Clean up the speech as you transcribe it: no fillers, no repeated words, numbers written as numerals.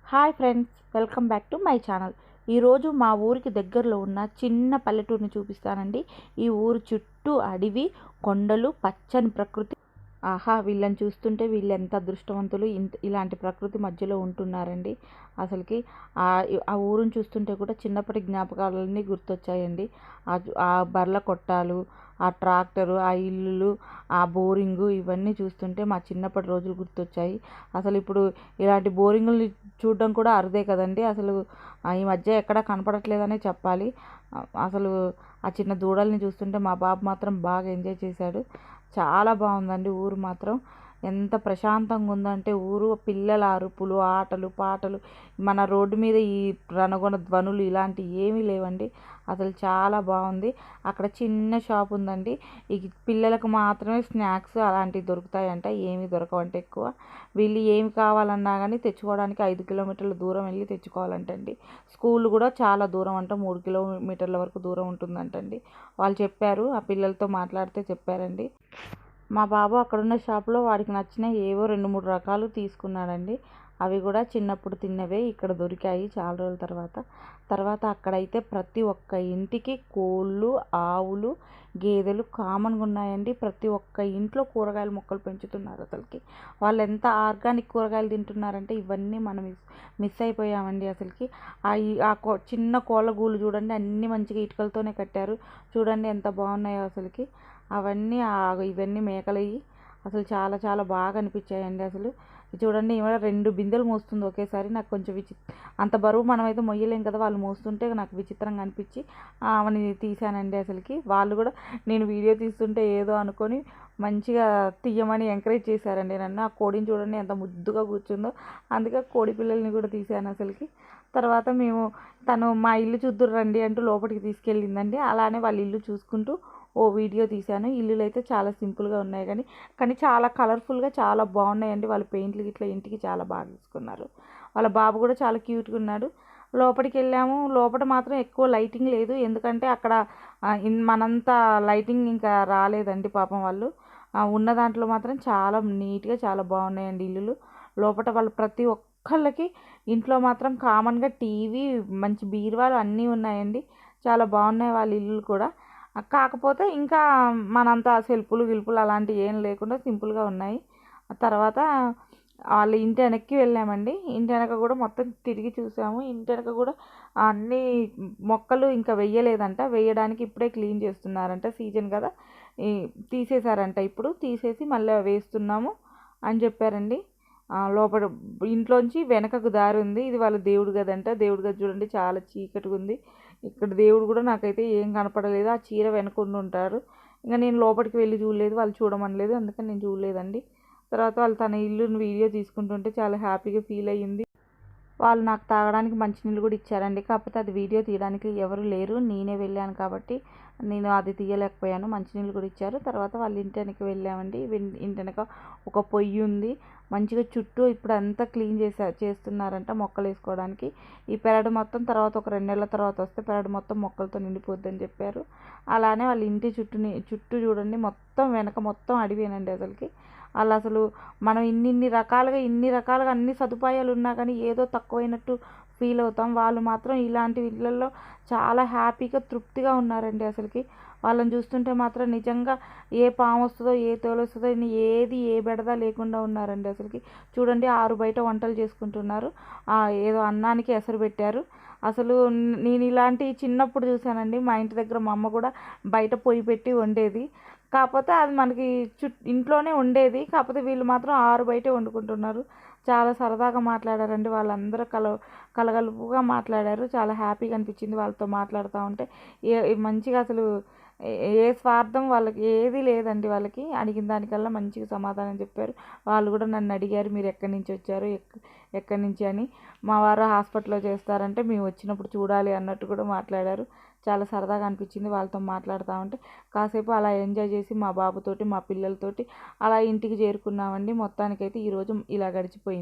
Hi friends, welcome back to my channel. ఈరోజు మా ఊరికి దగ్గరలో ఉన్న చిన్న పల్లెటూరుని చూపిస్తానండి. ఈ ఊరు చుట్టూ అడవి, కొండలు, పచ్చని ప్రకృతి. ఆహా, వీళ్ళని చూస్తుంటే వీళ్ళు ఎంత అదృష్టవంతులు, ఇలాంటి ప్రకృతి మధ్యలో ఉంటున్నారండి. అసలుకి ఆ ఆ ఊరుని చూస్తుంటే కూడా చిన్నప్పటి జ్ఞాపకాలన్నీ గుర్తొచ్చాయండి. ఆ బర్ల కొట్టాలు, ఆ ట్రాక్టరు, ఆ ఇల్లులు, ఆ బోరింగు, ఇవన్నీ చూస్తుంటే మా చిన్నప్పటి రోజులు గుర్తొచ్చాయి. అసలు ఇప్పుడు ఇలాంటి బోరింగుల్ని చూడడం కూడా అరుదే కదండి. అసలు ఈ మధ్య ఎక్కడా కనపడట్లేదనే చెప్పాలి. అసలు ఆ చిన్న దూడల్ని చూస్తుంటే మా బాబు మాత్రం బాగా ఎంజాయ్ చేశాడు. చాలా బాగుందండి ఊరు మాత్రం. ఎంత ప్రశాంతంగా ఉందంటే ఊరు, పిల్లల అరుపులు, ఆటలు పాటలు, మన రోడ్డు మీద ఈ రణగొణ ధ్వనులు ఇలాంటివి ఏమీ లేవండి. అసలు చాలా బాగుంది. అక్కడ చిన్న షాప్ ఉందండి. ఈ పిల్లలకు మాత్రమే స్నాక్స్ అలాంటివి దొరుకుతాయంట, ఏమీ దొరకవంట ఎక్కువ. వీళ్ళు ఏమి కావాలన్నా కానీ తెచ్చుకోవడానికి 5 కిలోమీటర్ల దూరం వెళ్ళి తెచ్చుకోవాలంటండి. స్కూల్ కూడా చాలా దూరం అంట, 3 కిలోమీటర్ల వరకు దూరం ఉంటుందంటండి. వాళ్ళు చెప్పారు, ఆ పిల్లలతో మాట్లాడితే చెప్పారండి. మా బాబు అక్కడున్న షాప్లో వాడికి నచ్చిన ఏవో 2-3 రకాలు తీసుకున్నాడండి. అవి కూడా చిన్నప్పుడు తిన్నవే ఇక్కడ దొరికాయి చాలా రోజుల తర్వాత. అక్కడైతే ప్రతి ఒక్క ఇంటికి కోళ్ళు, ఆవులు, గేదెలు కామన్గా ఉన్నాయండి. ప్రతి ఒక్క ఇంట్లో కూరగాయల మొక్కలు పెంచుతున్నారు. అసలుకి వాళ్ళు ఎంత ఆర్గానిక్ కూరగాయలు తింటున్నారంటే ఇవన్నీ మనం మిస్ అయిపోయామండి. అసలుకి చిన్న కోళ్ళ గూళ్ళు చూడండి, అన్నీ మంచిగా ఇటుకలతోనే కట్టారు. చూడండి ఎంత బాగున్నాయో అసలుకి. అవన్నీ ఇవన్నీ మేకలవి. అసలు చాలా చాలా బాగా అనిపించాయండి. అసలు చూడండి, ఈమె 2 బిందెలు మోస్తుంది ఒకేసారి. నాకు కొంచెం అంత బరువు మనమైతే మొయ్యలేం కదా, వాళ్ళు మోస్తుంటే నాకు విచిత్రంగా అనిపించి ఆమెని తీసానండి. అసలుకి వాళ్ళు కూడా నేను వీడియో తీస్తుంటే ఏదో అనుకొని మంచిగా తీయమని ఎంకరేజ్ చేశారండి నన్ను. ఆ కోడిని చూడండి ఎంత ముద్దుగా కూర్చుందో, అందుకే కోడి పిల్లల్ని కూడా తీశాను అసలుకి. తర్వాత తను మా ఇల్లు చూద్దురు రండి అంటూ లోపలికి తీసుకెళ్ళిందండి. అలానే వాళ్ళ ఇల్లు చూసుకుంటూ వీడియో తీశాను. ఇల్లులు అయితే చాలా సింపుల్గా ఉన్నాయి, కానీ చాలా కలర్ఫుల్గా చాలా బాగున్నాయండి. వాళ్ళ పెయింట్లు ఇట్లా ఇంటికి చాలా బాగా తీసుకున్నారు. వాళ్ళ బాబు కూడా చాలా క్యూట్గా ఉన్నాడు. లోపలికి వెళ్ళాము. లోపల మాత్రం ఎక్కువ లైటింగ్ లేదు, ఎందుకంటే అక్కడ మనంత లైటింగ్ ఇంకా రాలేదండి పాపం. వాళ్ళు ఉన్న దాంట్లో మాత్రం చాలా నీట్గా చాలా బాగున్నాయండి ఇల్లులు. లోపల వాళ్ళు ప్రతి ఒక్కళ్ళకి ఇంట్లో మాత్రం కామన్గా టీవీ, మంచి బీరువాలు అన్నీ ఉన్నాయండి. చాలా బాగున్నాయి వాళ్ళ ఇల్లులు కూడా. కాకపోతే ఇంకా మనంతా సెల్ఫులు గిల్పులు అలాంటివి ఏం లేకుండా సింపుల్గా ఉన్నాయి. తర్వాత వాళ్ళ ఇంటి వెనక్కి వెళ్ళామండి. ఇంటి వెనక కూడా మొత్తం తిరిగి చూసాము. ఇంటి వెనక కూడా అన్ని మొక్కలు ఇంకా వెయ్యలేదంట, వేయడానికి ఇప్పుడే క్లీన్ చేస్తున్నారంట, సీజన్ కదా, తీసేశారంట. ఇప్పుడు తీసేసి మళ్ళీ వేస్తున్నాము అని చెప్పారండి. లోపల ఇంట్లోంచి వెనకకు దారి ఉంది. ఇది వాళ్ళ దేవుడు గదంట. దేవుడు గది చూడండి చాలా చీకటిగా ఉంది. ఇక్కడ దేవుడు కూడా నాకైతే ఏం కనపడలేదు. ఆ చీర వెనుకొని ఉంటారు. ఇంకా నేను లోపలికి వెళ్ళి చూడలేదు, వాళ్ళు చూడమనలేదు, అందుకని నేను చూడలేదండి. తర్వాత వాళ్ళు తన ఇల్లుని వీడియో తీసుకుంటుంటే చాలా హ్యాపీగా ఫీల్ అయ్యింది. వాళ్ళు నాకు తాగడానికి మంచినీళ్ళు కూడా ఇచ్చారండి. కాకపోతే అది వీడియో తీయడానికి ఎవరు లేరు, నేనే వెళ్ళాను కాబట్టి నేను అది తీయలేకపోయాను. మంచినీళ్ళు కూడా ఇచ్చారు. తర్వాత వాళ్ళ ఇంటి వెనక వెళ్ళామండి. ఇంటి వెనక ఒక పొయ్యి ఉంది. మంచిగా చుట్టూ ఇప్పుడు అంతా క్లీన్ చేస్తున్నారంట మొక్కలు వేసుకోవడానికి. ఈ పెరడు మొత్తం తర్వాత ఒక 2 నెలల తర్వాత వస్తే పెరడు మొత్తం మొక్కలతో నిండిపోద్దని చెప్పారు. అలానే వాళ్ళ ఇంటి చుట్టూ చూడండి, మొత్తం వెనక మొత్తం అడివేనండి అసలుకి. వాళ్ళు అసలు మనం ఇన్ని రకాలుగా అన్ని సదుపాయాలు ఉన్నా కానీ ఏదో తక్కువైనట్టు ఫీల్ అవుతాం. వాళ్ళు మాత్రం ఇలాంటి ఇళ్ళల్లో చాలా హ్యాపీగా తృప్తిగా ఉన్నారండి. అసలుకి వాళ్ళని చూస్తుంటే మాత్రం నిజంగా ఏ పాము వస్తుందో ఏ తోలు వస్తుందో ఏది ఏ బెడద లేకుండా ఉన్నారండి. అసలుకి చూడండి, 6 బయట వంటలు చేసుకుంటున్నారు. ఏదో అన్నానికి ఎసరు పెట్టారు. అసలు నేను ఇలాంటి చిన్నప్పుడు చూశానండి. మా ఇంటి దగ్గర మా అమ్మ కూడా బయట పొయ్యి పెట్టి వండేది. కాకపోతే అది మనకి ఇంట్లోనే ఉండేది. కాకపోతే వీళ్ళు మాత్రం 6 బయటే వండుకుంటున్నారు. చాలా సరదాగా మాట్లాడారండి. వాళ్ళందరూ కలగలుపుగా మాట్లాడారు. చాలా హ్యాపీగా అనిపించింది వాళ్ళతో మాట్లాడుతూ ఉంటే. మంచిగా అసలు ఏ స్వార్థం వాళ్ళకి ఏది లేదండి. వాళ్ళకి అడిగిన దానికల్లా మంచిగా సమాధానం చెప్పారు. వాళ్ళు కూడా నన్ను అడిగారు, మీరు ఎక్కడి నుంచి వచ్చారు, ఎక్కడి నుంచి అని. మా వారు హాస్పిటల్లో చేస్తారంటే మేము వచ్చినప్పుడు చూడాలి అన్నట్టు కూడా మాట్లాడారు. చాలా సరదాగా అనిపించింది వాళ్ళతో మాట్లాడుతూ ఉంటే. కాసేపు అలా ఎంజాయ్ చేసి మా బాబుతోటి మా పిల్లలతోటి అలా ఇంటికి చేరుకున్నామండి. మొత్తానికైతే ఈరోజు ఇలా గడిచిపోయింది.